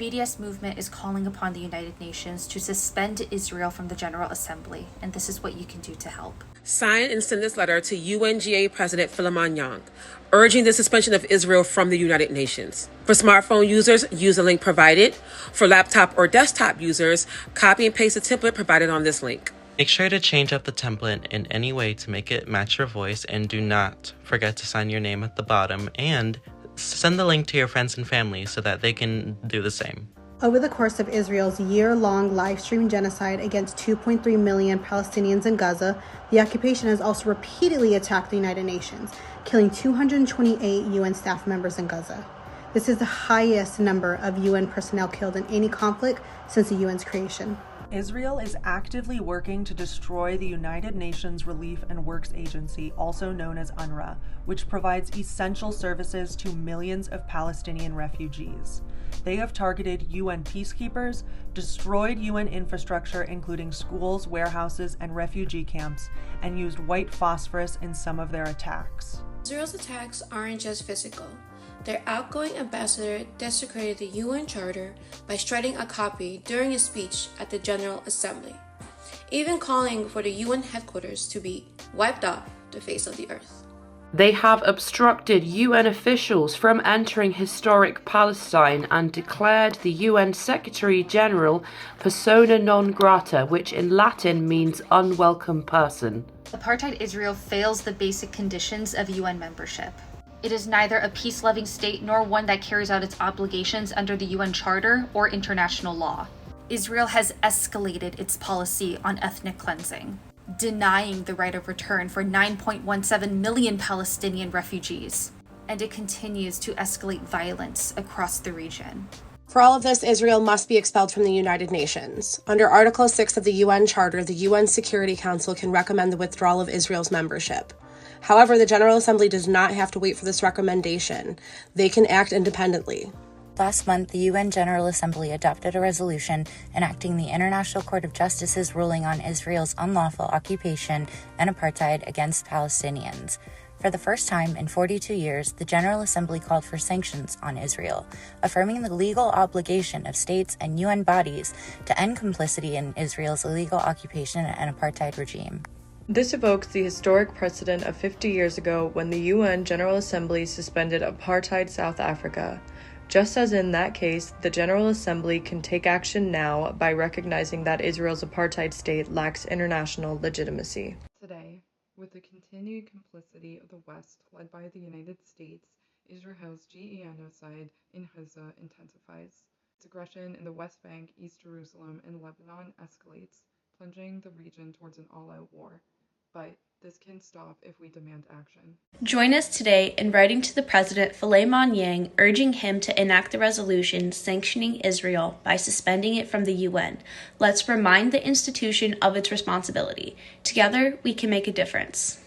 BDS movement is calling upon the United Nations to suspend Israel from the General Assembly, and this is what you can do to help. Sign and send this letter to UNGA President Philemon Young, urging the suspension of Israel from the United Nations. For smartphone users, use the link provided. For laptop or desktop users, copy and paste the template provided on this link. Make sure to change up the template in any way to make it match your voice, and do not forget to sign your name at the bottom, and send the link to your friends and family so that they can do the same. Over the course of Israel's year-long live-stream genocide against 2.3 million Palestinians in Gaza, the occupation has also repeatedly attacked the United Nations, killing 228 UN staff members in Gaza. This is the highest number of UN personnel killed in any conflict since the UN's creation. Israel is actively working to destroy the United Nations Relief and Works Agency, also known as UNRWA, which provides essential services to millions of Palestinian refugees. They have targeted UN peacekeepers, destroyed UN infrastructure, including schools, warehouses, and refugee camps, and used white phosphorus in some of their attacks. Israel's attacks aren't just physical. Their outgoing ambassador desecrated the UN Charter by shredding a copy during a speech at the General Assembly, even calling for the UN headquarters to be wiped off the face of the earth. They have obstructed UN officials from entering historic Palestine and declared the UN Secretary-General persona non grata, which in Latin means unwelcome person. Apartheid Israel fails the basic conditions of UN membership. It is neither a peace-loving state nor one that carries out its obligations under the UN Charter or international law. Israel has escalated its policy on ethnic cleansing, denying the right of return for 9.17 million Palestinian refugees, and it continues to escalate violence across the region. For all of this, Israel must be expelled from the United Nations. Under Article 6 of the UN Charter, the UN Security Council can recommend the withdrawal of Israel's membership. However, the General Assembly does not have to wait for this recommendation. They can act independently. Last month, the UN General Assembly adopted a resolution enacting the International Court of Justice's ruling on Israel's unlawful occupation and apartheid against Palestinians. For the first time in 42 years, the General Assembly called for sanctions on Israel, affirming the legal obligation of states and UN bodies to end complicity in Israel's illegal occupation and apartheid regime. This evokes the historic precedent of 50 years ago when the UN General Assembly suspended apartheid South Africa. Just as in that case, the General Assembly can take action now by recognizing that Israel's apartheid state lacks international legitimacy. Today, with the continued complicity of the West led by the United States, Israel's genocide in Gaza intensifies. Its aggression in the West Bank, East Jerusalem, and Lebanon escalates, plunging the region towards an all-out war. But this can stop if we demand action. Join us today in writing to the President Philemon Young, urging him to enact the resolution sanctioning Israel by suspending it from the UN. Let's remind the institution of its responsibility. Together, we can make a difference.